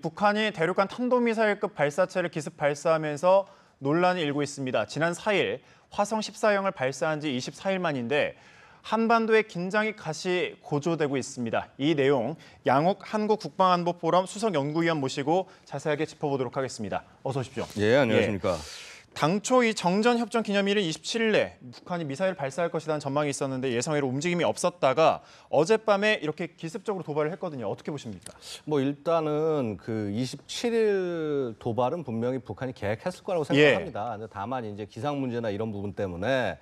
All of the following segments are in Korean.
북한이 대륙간 탄도미사일급 발사체를 기습 발사하면서 논란이 일고 있습니다. 지난 4일 화성 14형을 발사한 지 24일 만인데 한반도의 긴장이 다시 고조되고 있습니다. 이 내용 양욱 한국국방안보포럼 수석연구위원 모시고 자세하게 짚어보도록 하겠습니다. 어서 오십시오. 예, 안녕하십니까. 당초 이 정전협정 기념일인 27일에 북한이 미사일을 발사할 것이라는 전망이 있었는데 예상외로 움직임이 없었다가 어젯밤에 이렇게 기습적으로 도발을 했거든요. 어떻게 보십니까? 뭐 일단은 그 27일 도발은 분명히 북한이 계획했을 거라고 생각합니다. 다만 이제 기상 문제나 이런 부분 때문에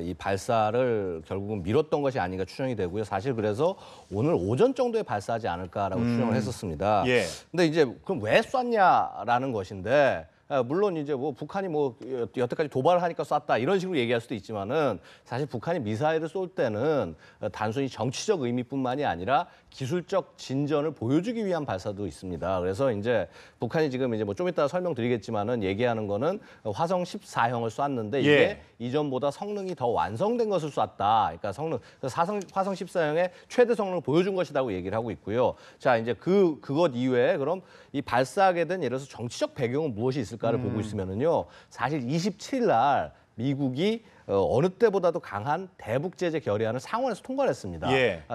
이 발사를 결국은 미뤘던 것이 아닌가 추정이 되고요. 사실 그래서 오늘 오전 정도에 발사하지 않을까라고 추정을 했었습니다. 근데 이제 그럼 왜 쐈냐라는 것인데 물론 이제 뭐 북한이 뭐 여태까지 도발을 하니까 쐈다 이런 식으로 얘기할 수도 있지만은 사실 북한이 미사일을 쏠 때는 단순히 정치적 의미뿐만이 아니라 기술적 진전을 보여주기 위한 발사도 있습니다. 그래서 이제 북한이 지금 이제 뭐 좀 이따 설명드리겠지만은 얘기하는 거는 화성 14형을 쐈는데 이게 이전보다 성능이 더 완성된 것을 쐈다. 그러니까 화성 14형의 최대 성능을 보여준 것이라고 얘기를 하고 있고요. 자, 이제 그것 이외에 그럼 이 발사하게 된 예를 들어서 정치적 배경은 무엇이 있을까를 보고 있으면은요. 사실 27일 날 미국이 어느 때보다도 강한 대북 제재 결의안을 상원에서 통과를 했습니다.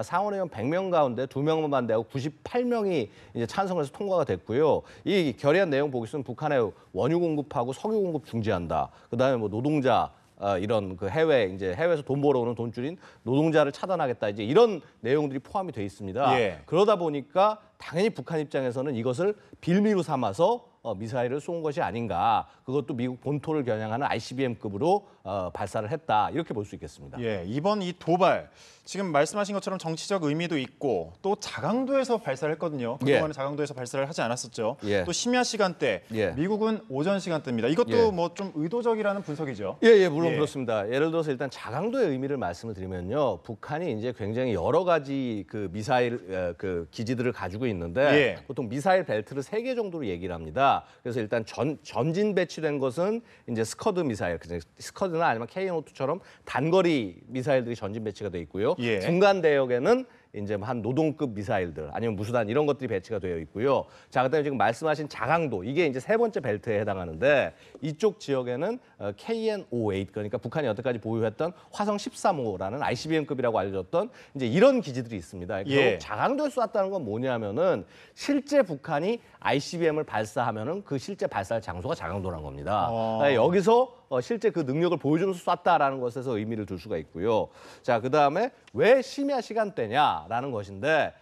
상원의원 100명 가운데 2명만 반대하고 98명이 이제 찬성해서 통과가 됐고요. 이 결의안 내용 보고 있으면 북한의 원유 공급하고 석유 공급 중지한다. 그다음에 뭐 노동자 이런 그 해외에서 돈 벌어오는 돈줄인 노동자를 차단하겠다. 이제 이런 내용들이 포함이 돼 있습니다. 그러다 보니까 당연히 북한 입장에서는 이것을 빌미로 삼아서 미사일을 쏜 것이 아닌가. 그것도 미국 본토를 겨냥하는 ICBM급으로 발사를 했다. 이렇게 볼 수 있겠습니다. 이번 이 도발, 지금 말씀하신 것처럼 정치적 의미도 있고 또 자강도에서 발사를 했거든요. 그동안은 자강도에서 발사를 하지 않았었죠. 또 심야 시간대, 미국은 오전 시간대입니다. 이것도 뭐 좀 의도적이라는 분석이죠. 물론 그렇습니다. 예를 들어서 일단 자강도의 의미를 말씀을 드리면요. 북한이 이제 굉장히 여러 가지 그 미사일 그 기지들을 가지고 있는데 보통 미사일 벨트를 3개 정도로 얘기를 합니다. 그래서 일단 전진 배치된 것은 이제 스커드 미사일, 스커드나 아니면 KN-52처럼 단거리 미사일들이 전진 배치가 돼 있고요. 중간 대역에는 이제 한 노동급 미사일들 아니면 무수단 이런 것들이 배치가 되어 있고요. 자, 그다음에 지금 말씀하신 자강도 이게 이제 3번째 벨트에 해당하는데 이쪽 지역에는 KN-58 그러니까 북한이 여태까지 보유했던 화성 13호라는 ICBM급이라고 알려졌던 이제 이런 기지들이 있습니다. 결국 자강도에 쐈다는 건 뭐냐면은 실제 북한이 ICBM을 발사하면은 그 실제 발사할 장소가 자강도라는 겁니다. 여기서 실제 그 능력을 보여주면서 쐈다라는 것에서 의미를 둘 수가 있고요. 자, 그다음에 왜 심야 시간대냐라는 것인데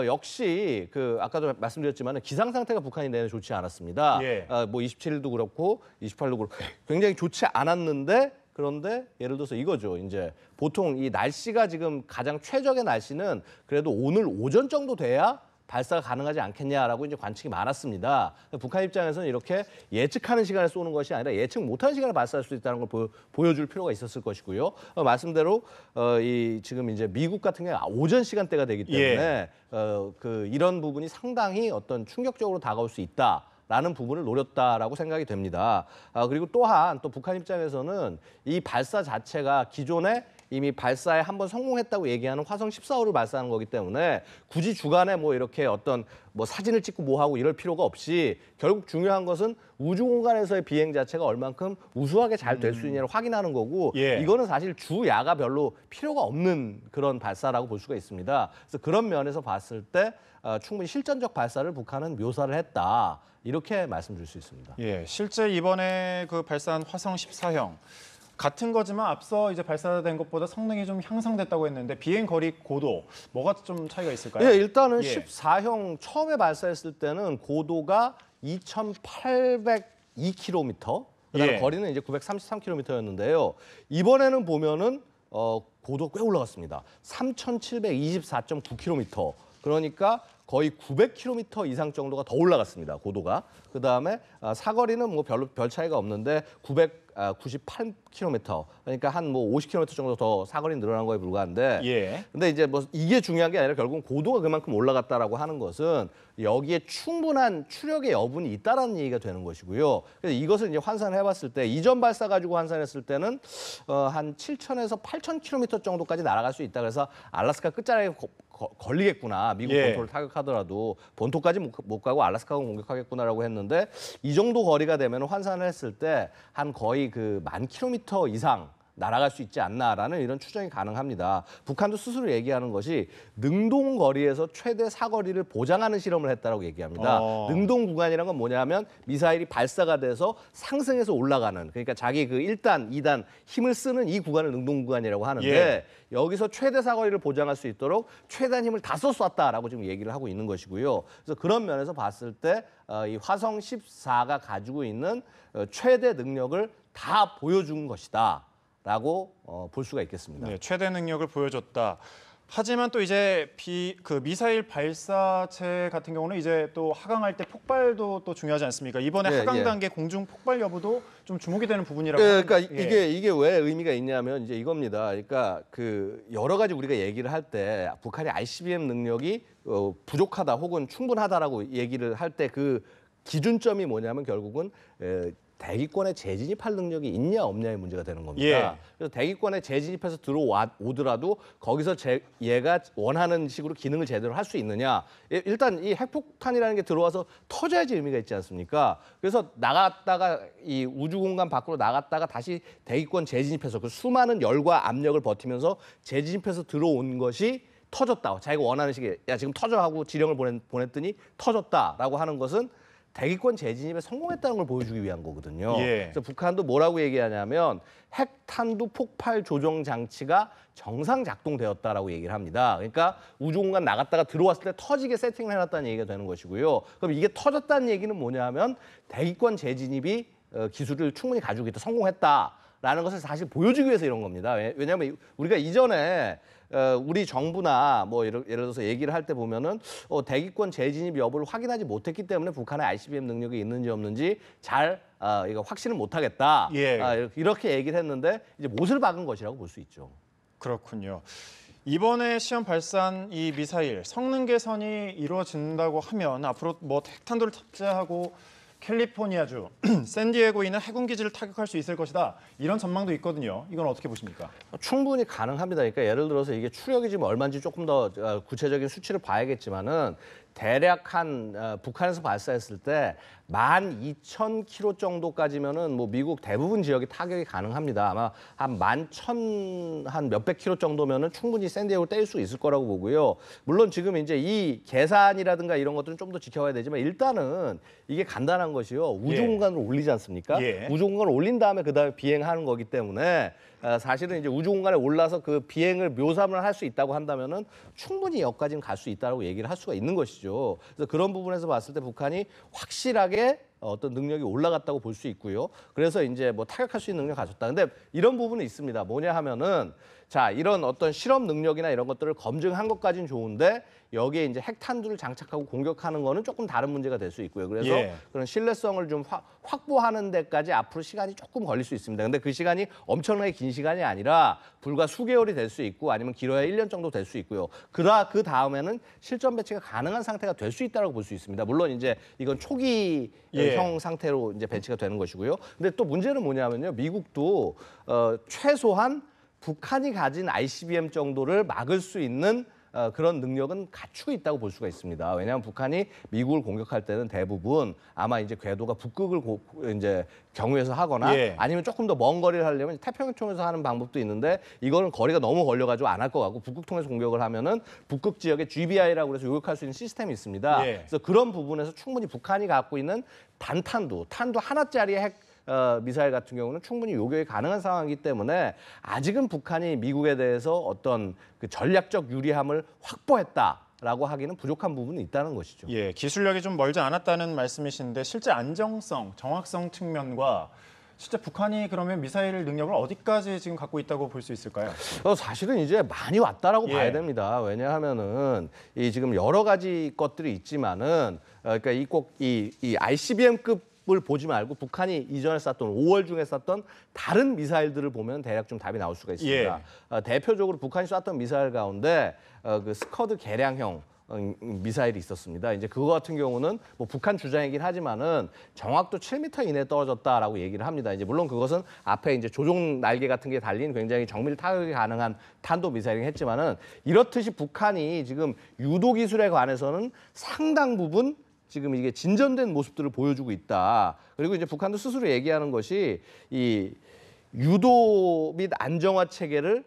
역시 그 아까도 말씀드렸지만 기상 상태가 북한이 내내 좋지 않았습니다. 뭐 27일도 그렇고 28일도 그렇고 굉장히 좋지 않았는데 그런데 예를 들어서 이거죠. 이제 보통 이 날씨가 지금 가장 최적의 날씨는 그래도 오늘 오전 정도 돼야 발사가 가능하지 않겠냐라고 이제 관측이 많았습니다. 북한 입장에서는 이렇게 예측하는 시간에 쏘는 것이 아니라 예측 못하는 시간에 발사할 수 있다는 걸 보여줄 필요가 있었을 것이고요. 말씀대로 지금 이제 미국 같은 경우에 오전 시간대가 되기 때문에 이런 부분이 상당히 어떤 충격적으로 다가올 수 있다. 라는 부분을 노렸다라고 생각이 됩니다. 그리고 또한 또 북한 입장에서는 이 발사 자체가 기존에 이미 발사에 한번 성공했다고 얘기하는 화성 14호를 발사하는 거기 때문에 굳이 주간에 뭐 이렇게 어떤 뭐 사진을 찍고 뭐 하고 이럴 필요가 없이 결국 중요한 것은 우주 공간에서의 비행 자체가 얼만큼 우수하게 잘 될 수 있냐를 확인하는 거고 이거는 사실 주 야가 별로 필요가 없는 그런 발사라고 볼 수가 있습니다. 그래서 그런 면에서 봤을 때 충분히 실전적 발사를 북한은 묘사를 했다. 이렇게 말씀드릴 수 있습니다. 실제 이번에 그 발사한 화성 14형 같은 거지만 앞서 이제 발사된 것보다 성능이 좀 향상됐다고 했는데 비행 거리 고도 뭐가 좀 차이가 있을까요? 일단은 14형 처음에 발사했을 때는 고도가 2,802km, 그다음에 거리는 이제 933km였는데요. 이번에는 보면은 고도가 꽤 올라갔습니다. 3,724.9km. 그러니까 거의 900km 이상 정도가 더 올라갔습니다. 고도가. 그다음에 사거리는 뭐 별 차이가 없는데 998km. 그러니까 한 뭐 50km 정도 더 사거리 늘어난 거에 불과한데. 근데 이제 뭐 이게 중요한 게 아니라 결국은 고도가 그만큼 올라갔다라고 하는 것은 여기에 충분한 추력의 여분이 있다라는 얘기가 되는 것이고요. 그래서 이것을 이제 환산을 해봤을 때 이전 발사 가지고 환산했을 때는 한 7,000에서 8,000km 정도까지 날아갈 수 있다. 그래서 알래스카 끝자락에 걸리겠구나. 미국 본토를 타격하더라도 본토까지 못 가고 알래스카를 공격하겠구나라고 했는데 이 정도 거리가 되면 환산을 했을 때 한 거의 그 10,000km 이상 날아갈 수 있지 않나라는 이런 추정이 가능합니다. 북한도 스스로 얘기하는 것이 능동 거리에서 최대 사거리를 보장하는 실험을 했다고 얘기합니다. 능동 구간이라는 건 뭐냐면 미사일이 발사가 돼서 상승해서 올라가는, 그러니까 자기 그 1단, 2단 힘을 쓰는 이 구간을 능동 구간이라고 하는데 여기서 최대 사거리를 보장할 수 있도록 최대한 힘을 다 쏟았다라고 지금 얘기를 하고 있는 것이고요. 그래서 그런 면에서 봤을 때 이 화성 14가 가지고 있는 최대 능력을 다 보여준 것이다. 라고 볼 수가 있겠습니다. 네, 최대 능력을 보여줬다. 하지만 또 이제 미사일 발사체 같은 경우는 이제 또 하강할 때 폭발도 또 중요하지 않습니까? 이번에 하강 단계 공중 폭발 여부도 좀 주목이 되는 부분이라고. 그러니까 이게 왜 의미가 있냐면 이제 이겁니다. 그러니까 그 여러 가지 우리가 얘기를 할 때 북한의 ICBM 능력이 부족하다 혹은 충분하다라고 얘기를 할 때 그 기준점이 뭐냐면 결국은 대기권에 재진입할 능력이 있냐 없냐의 문제가 되는 겁니다. 그래서 대기권에 재진입해서 들어오더라도 거기서 얘가 원하는 식으로 기능을 제대로 할 수 있느냐. 일단 이 핵폭탄이라는 게 들어와서 터져야지 의미가 있지 않습니까? 그래서 나갔다가 이 우주공간 밖으로 나갔다가 다시 대기권 재진입해서 그 수많은 열과 압력을 버티면서 재진입해서 들어온 것이 터졌다. 자기가 원하는 식의 야 지금 터져 하고 지령을 보냈더니 터졌다라고 하는 것은 대기권 재진입에 성공했다는 걸 보여주기 위한 거거든요. 그래서 북한도 뭐라고 얘기하냐면 핵탄두 폭발 조정 장치가 정상 작동되었다라고 얘기를 합니다. 그러니까 우주공간 나갔다가 들어왔을 때 터지게 세팅을 해놨다는 얘기가 되는 것이고요. 그럼 이게 터졌다는 얘기는 뭐냐면 대기권 재진입이 기술을 충분히 가지고 있다, 성공했다라는 것을 사실 보여주기 위해서 이런 겁니다. 왜냐하면 우리가 이전에 우리 정부나 뭐 예를 들어서 얘기를 할 때 보면은 대기권 재진입 여부를 확인하지 못했기 때문에 북한의 ICBM 능력이 있는지 없는지 잘 이거 확신을 못하겠다. 이렇게 얘기를 했는데 이제 못을 박은 것이라고 볼 수 있죠. 그렇군요. 이번에 시험 발사한 이 미사일 성능 개선이 이루어진다고 하면 앞으로 뭐 핵탄두를 탑재하고 캘리포니아주 샌디에고에 있는 해군 기지를 타격할 수 있을 것이다. 이런 전망도 있거든요. 이건 어떻게 보십니까? 충분히 가능합니다. 그러니까 예를 들어서 이게 추력이 지금 얼마인지 조금 더 구체적인 수치를 봐야겠지만은 대략 북한에서 발사했을 때 12,000km 정도까지면은 뭐 미국 대부분 지역이 타격이 가능합니다. 아마 한 11,000 한 몇백 킬로 정도면은 충분히 샌디에고를 때릴 수 있을 거라고 보고요. 물론 지금 이제 이 계산이라든가 이런 것들은 좀 더 지켜봐야 되지만 일단은 이게 간단한 것이요. 우주 공간으로 올리지 않습니까? 우주 공간을 올린 다음에 그다음에 비행하는 거기 때문에 사실은 이제 우주 공간에 올라서 그 비행을 묘사를 할 수 있다고 한다면은 충분히 여기까지는 갈 수 있다고 얘기를 할 수가 있는 것이죠. 그래서 그런 부분에서 봤을 때 북한이 확실하게 어떤 능력이 올라갔다고 볼 수 있고요. 그래서 이제 뭐 타격할 수 있는 능력을 가졌다. 근데 이런 부분은 있습니다. 뭐냐 하면은 자, 이런 어떤 실험 능력이나 이런 것들을 검증한 것까지는 좋은데 여기에 이제 핵탄두를 장착하고 공격하는 거는 조금 다른 문제가 될 수 있고요. 그래서 그런 신뢰성을 좀 확보하는 데까지 앞으로 시간이 조금 걸릴 수 있습니다. 근데 그 시간이 엄청나게 긴 시간이 아니라 불과 수개월이 될 수 있고 아니면 길어야 1년 정도 될 수 있고요. 그 다음에는 실전 배치가 가능한 상태가 될 수 있다고 볼 수 있습니다. 물론 이제 이건 초기형 상태로 이제 배치가 되는 것이고요. 근데 또 문제는 뭐냐면요. 미국도 최소한 북한이 가진 ICBM 정도를 막을 수 있는 그런 능력은 갖추고 있다고 볼 수가 있습니다. 왜냐하면 북한이 미국을 공격할 때는 대부분 아마 이제 궤도가 북극을 이제 경유해서 하거나 아니면 조금 더 먼 거리를 하려면 태평양 통해서 하는 방법도 있는데 이거는 거리가 너무 걸려가지고 안 할 것 같고 북극 통해서 공격을 하면은 북극 지역에 GBI라고 해서 요격할 수 있는 시스템이 있습니다. 그래서 그런 부분에서 충분히 북한이 갖고 있는 탄두 하나짜리의 핵 미사일 같은 경우는 충분히 요격이 가능한 상황이기 때문에 아직은 북한이 미국에 대해서 어떤 그 전략적 유리함을 확보했다라고 하기는 부족한 부분이 있다는 것이죠. 기술력이 좀 멀지 않았다는 말씀이신데 실제 안정성, 정확성 측면과 실제 북한이 그러면 미사일 능력을 어디까지 지금 갖고 있다고 볼 수 있을까요? 사실은 이제 많이 왔다라고 봐야 됩니다. 왜냐하면은 이 지금 여러 가지 것들이 있지만은 그러니까 이 ICBM급 을 보지 말고 북한이 이전에 쐈던 5월 중에 쐈던 다른 미사일들을 보면 대략 좀 답이 나올 수가 있습니다. 대표적으로 북한이 쐈던 미사일 가운데 그 스커드 개량형 미사일이 있었습니다. 이제 그거 같은 경우는 뭐 북한 주장이긴 하지만은 정확도 7m 이내에 떨어졌다라고 얘기를 합니다. 이제 물론 그것은 앞에 이제 조종 날개 같은 게 달린 굉장히 정밀 타격이 가능한 탄도 미사일이긴 했지만은 이렇듯이 북한이 지금 유도 기술에 관해서는 상당 부분 지금 이게 진전된 모습들을 보여주고 있다. 그리고 이제 북한도 스스로 얘기하는 것이 이 유도 및 안정화 체계를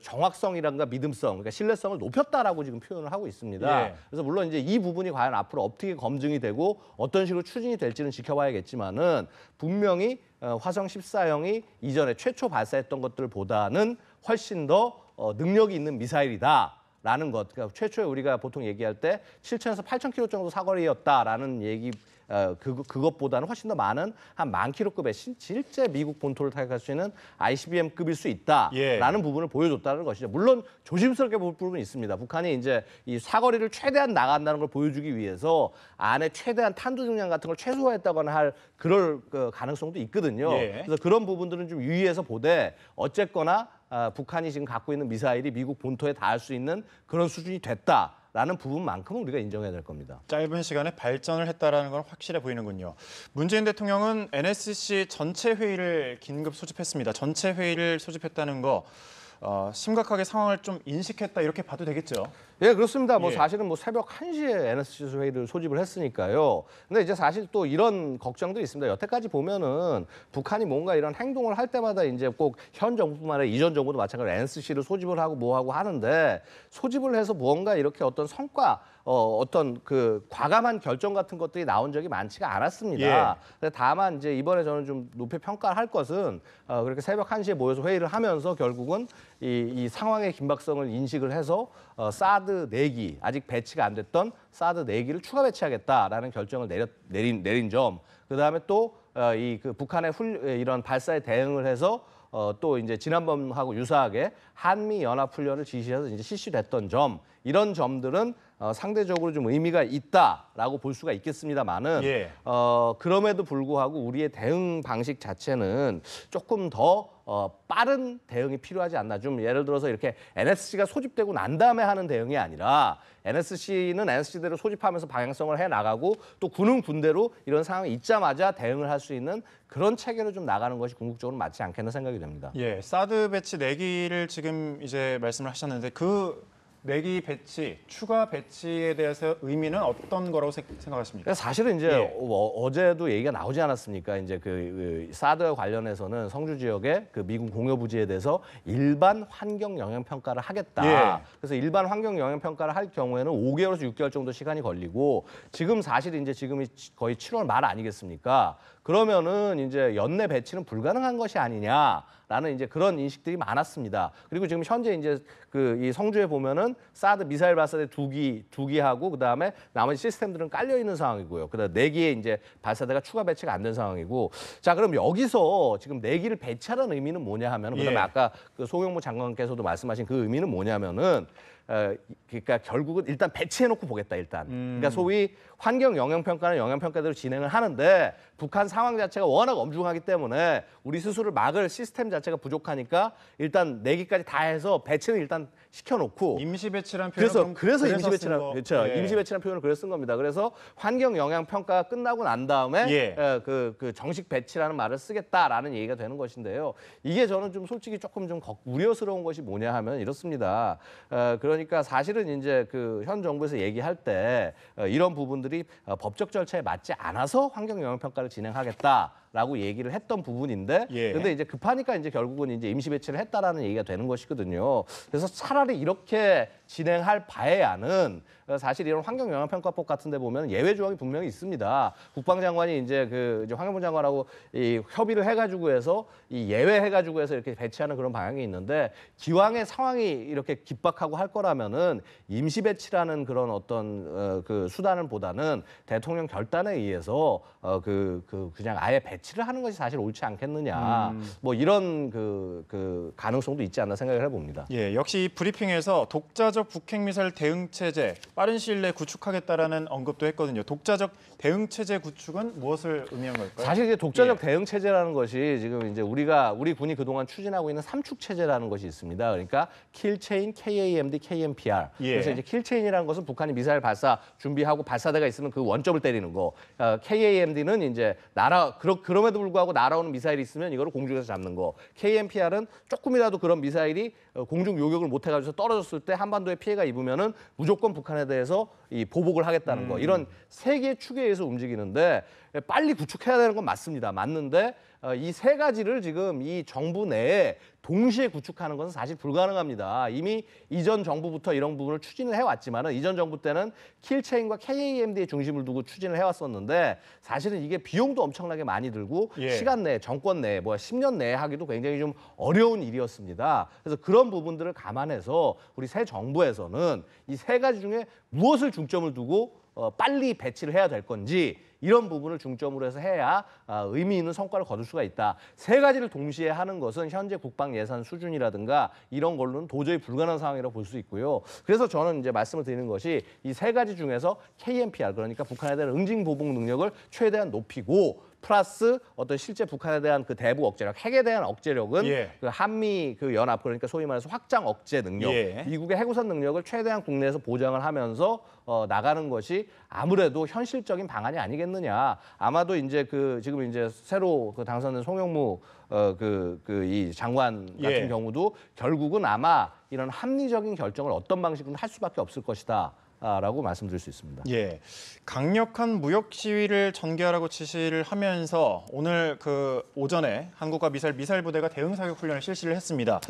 정확성이란가 믿음성, 그러니까 신뢰성을 높였다라고 지금 표현을 하고 있습니다. 예. 그래서 물론 이제 이 부분이 과연 앞으로 어떻게 검증이 되고 어떤 식으로 추진이 될지는 지켜봐야겠지만은 분명히 화성 14형이 이전에 최초 발사했던 것들보다는 훨씬 더 능력이 있는 미사일이다. 라는 것, 그러니까 최초에 우리가 보통 얘기할 때 7,000에서 8,000km 정도 사거리였다라는 얘기, 그것보다는 훨씬 더 많은 한 10,000km급의 실제 미국 본토를 타격할 수 있는 ICBM급일 수 있다라는 부분을 보여줬다는 것이죠. 물론 조심스럽게 볼 부분이 있습니다. 북한이 이제 이 사거리를 최대한 나간다는 걸 보여주기 위해서 안에 최대한 탄두 중량 같은 걸 최소화했다거나 할 그럴 가능성도 있거든요. 그래서 그런 부분들은 좀 유의해서 보되 어쨌거나 북한이 지금 갖고 있는 미사일이 미국 본토에 닿을 수 있는 그런 수준이 됐다라는 부분만큼은 우리가 인정해야 될 겁니다. 짧은 시간에 발전을 했다라는 건 확실해 보이는군요. 문재인 대통령은 NSC 전체 회의를 긴급 소집했습니다. 전체 회의를 소집했다는 거 심각하게 상황을 좀 인식했다 이렇게 봐도 되겠죠? 예, 그렇습니다. 뭐 사실은 뭐 새벽 1시에 NSC 회의를 소집을 했으니까요. 근데 이제 사실 또 이런 걱정도 있습니다. 여태까지 보면은 북한이 뭔가 이런 행동을 할 때마다 이제 꼭 현 정부뿐만 아니라 이전 정부도 마찬가지로 NSC를 소집을 하고 뭐 하고 하는데 소집을 해서 무언가 이렇게 어떤 성과 어떤 그 과감한 결정 같은 것들이 나온 적이 많지가 않았습니다. 근데 다만 이제 이번에 저는 좀 높이 평가를 할 것은 그렇게 새벽 1시에 모여서 회의를 하면서 결국은 이 상황의 긴박성을 인식을 해서 사드 4기, 아직 배치가 안 됐던 사드 4기를 추가 배치하겠다라는 결정을 내린 점, 그다음에 또 그 북한의 이런 발사에 대응을 해서 또 이제 지난번하고 유사하게 한미 연합 훈련을 지시해서 이제 실시됐던 점, 이런 점들은 상대적으로 좀 의미가 있다라고 볼 수가 있겠습니다만은 그럼에도 불구하고 우리의 대응 방식 자체는 조금 더 빠른 대응이 필요하지 않나. 좀 예를 들어서 이렇게 NSC가 소집되고 난 다음에 하는 대응이 아니라 NSC는 NSC대로 소집하면서 방향성을 해나가고 또 군은 군대로 이런 상황이 있자마자 대응을 할 수 있는 그런 체계로 좀 나가는 것이 궁극적으로 맞지 않겠나 생각이 됩니다. 예, 사드 배치 4기를 지금 이제 말씀을 하셨는데 그 4기 배치, 추가 배치에 대해서 의미는 어떤 거라고 생각하십니까? 사실은 이제 어제도 얘기가 나오지 않았습니까? 이제 그 사드와 관련해서는 성주 지역의 그 미군 공여 부지에 대해서 일반 환경 영향 평가를 하겠다. 그래서 일반 환경 영향 평가를 할 경우에는 5개월에서 6개월 정도 시간이 걸리고 지금 사실 이제 지금이 거의 7월 말 아니겠습니까? 그러면은 이제 연내 배치는 불가능한 것이 아니냐라는 이제 그런 인식들이 많았습니다. 그리고 지금 현재 이제 이 성주에 보면은 사드 미사일 발사대 2기하고 그다음에 나머지 시스템들은 깔려 있는 상황이고요. 그다음 4기의 이제 발사대가 추가 배치가 안 된 상황이고, 자 그럼 여기서 지금 4기를 배치하는 의미는 뭐냐 하면, 그다음에 아까 그 송영무 장관께서도 말씀하신 그 의미는 뭐냐면은. 그러니까 결국은 일단 배치해놓고 보겠다 일단. 그러니까 소위 환경 영향 평가는 영향 평가대로 진행을 하는데 북한 상황 자체가 워낙 엄중하기 때문에 우리 스스로를 막을 시스템 자체가 부족하니까 일단 4기까지 다 해서 배치는 일단 시켜놓고 임시 배치란 표현을 그래서 임시 배치란 그렇죠. 임시 배치란 표현을 그래서 쓴 겁니다. 그래서 환경 영향 평가가 끝나고 난 다음에 그 정식 배치라는 말을 쓰겠다라는 얘기가 되는 것인데요. 이게 저는 좀 솔직히 조금 좀 우려스러운 것이 뭐냐 하면 이렇습니다. 그러니까 사실은 이제 그 현 정부에서 얘기할 때 이런 부분들이 법적 절차에 맞지 않아서 환경 영향 평가를 진행하겠다라고 얘기를 했던 부분인데, 근데 이제 급하니까 이제 결국은 이제 임시 배치를 했다라는 얘기가 되는 것이거든요. 그래서 차라리 이렇게 진행할 바에야는 사실 이런 환경영향평가법 같은 데 보면 예외 조항이 분명히 있습니다. 국방장관이 이제 이제 환경부 장관하고 이 협의를 해가지고 해서 이 예외해가지고 해서 이렇게 배치하는 그런 방향이 있는데, 기왕의 상황이 이렇게 긴박하고 할 거라면은 임시 배치라는 그런 어떤 그 수단을 보다는 대통령 결단에 의해서 그냥 아예 배치를 하는 것이 사실 옳지 않겠느냐. 뭐 이런 그 가능성도 있지 않나 생각을 해봅니다. 역시 브리핑 브리핑에서 독자적 북핵 미사일 대응 체제 빠른 시일 내에 구축하겠다라는 언급도 했거든요. 독자적 대응 체제 구축은 무엇을 의미한 걸까요? 사실 이제 독자적 대응 체제라는 것이 지금 이제 우리 군이 그동안 추진하고 있는 삼축 체제라는 것이 있습니다. 그러니까 킬체인, KAMD, KMPR. 그래서 이제 킬체인이라는 것은 북한이 미사일 발사 준비하고 발사대가 있으면 그 원점을 때리는 거. KAMD는 이제 그럼에도 불구하고 날아오는 미사일이 있으면 이거를 공중에서 잡는 거. KMPR은 조금이라도 그런 미사일이 공중 요격을 못 해가지고 떨어졌을 때 한반도에 피해가 입으면은 무조건 북한에 대해서 이 보복을 하겠다는 거. 이런 세 개의 축에 의해서 움직이는데 빨리 구축해야 되는 건 맞습니다. 맞는데 이 세 가지를 지금 이 정부 내에 동시에 구축하는 것은 사실 불가능합니다. 이미 이전 정부부터 이런 부분을 추진을 해왔지만은 이전 정부 때는 킬체인과 KAMD의 중심을 두고 추진을 해왔었는데 사실은 이게 비용도 엄청나게 많이 들고 시간 내에 정권 내에 10년 내에 하기도 굉장히 좀 어려운 일이었습니다. 그래서 그런 부분들을 감안해서 우리 새 정부에서는 이 세 가지 중에 무엇을 중점을 두고 빨리 배치를 해야 될 건지 이런 부분을 중점으로 해서 해야 의미 있는 성과를 거둘 수가 있다. 세 가지를 동시에 하는 것은 현재 국방 예산 수준이라든가 이런 걸로는 도저히 불가능한 상황이라고 볼 수 있고요. 그래서 저는 이제 말씀을 드리는 것이 이 세 가지 중에서 KMPR 그러니까 북한에 대한 응징 보복 능력을 최대한 높이고 플러스 어떤 실제 북한에 대한 그 대북 억제력, 핵에 대한 억제력은 그 한미 그 연합 그러니까 소위 말해서 확장 억제 능력, 미국의 해구선 능력을 최대한 국내에서 보장을 하면서 나가는 것이 아무래도 현실적인 방안이 아니겠느냐. 아마도 이제 지금 이제 새로 당선된 송영무 이 장관 같은 경우도 결국은 아마 이런 합리적인 결정을 어떤 방식으로 할 수밖에 없을 것이다. 라고 말씀드릴 수 있습니다. 강력한 무역 시위를 전개하라고 지시를 하면서 오늘 오전에 한국과 미사일 부대가 대응 사격 훈련을 실시를 했습니다.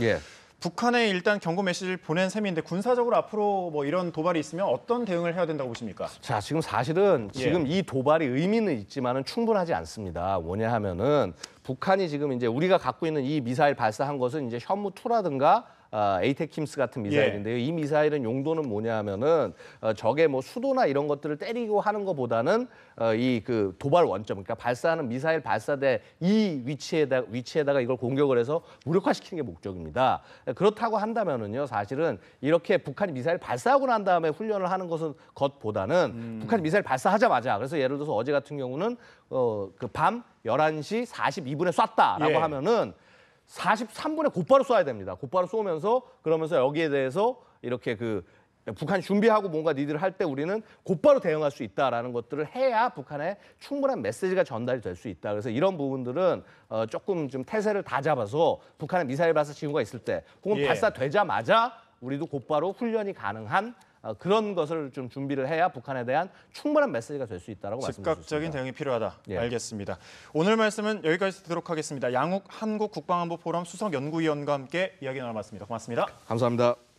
북한에 일단 경고 메시지를 보낸 셈인데 군사적으로 앞으로 이런 도발이 있으면 어떤 대응을 해야 된다고 보십니까? 자, 지금 사실은 지금 이 도발이 의미는 있지만은 충분하지 않습니다. 뭐냐 하면은 북한이 지금 이제 우리가 갖고 있는 이 미사일 발사한 것은 이제 현무2라든가 에이테킴스 같은 미사일인데요. 이 미사일은 용도는 뭐냐 하면은 적의 수도나 이런 것들을 때리고 하는 것보다는 이 도발 원점, 그러니까 발사하는 미사일 발사대 이 위치에다가 이걸 공격을 해서 무력화시키는 게 목적입니다. 그렇다고 한다면은요, 사실은 이렇게 북한이 미사일 발사하고 난 다음에 훈련을 하는 것보다는 북한이 미사일 발사하자마자, 그래서 예를 들어서 어제 같은 경우는 밤 11시 42분에 쐈다라고 하면은 43분에 곧바로 쏴야 됩니다. 곧바로 쏘면서 그러면서 여기에 대해서 이렇게 북한이 준비하고 뭔가 니들 할 때 우리는 곧바로 대응할 수 있다라는 것들을 해야 북한에 충분한 메시지가 전달이 될 수 있다. 그래서 이런 부분들은 조금 좀 태세를 다 잡아서 북한의 미사일 발사 징후가 있을 때 혹은 발사되자마자 우리도 곧바로 훈련이 가능한 그런 것을 좀 준비를 해야 북한에 대한 충분한 메시지가 될 수 있다고 말씀드렸습니다. 즉각적인 대응이 필요하다. 알겠습니다. 오늘 말씀은 여기까지 듣도록 하겠습니다. 양욱 한국국방안보포럼 수석연구위원과 함께 이야기 나눠봤습니다. 고맙습니다. 감사합니다.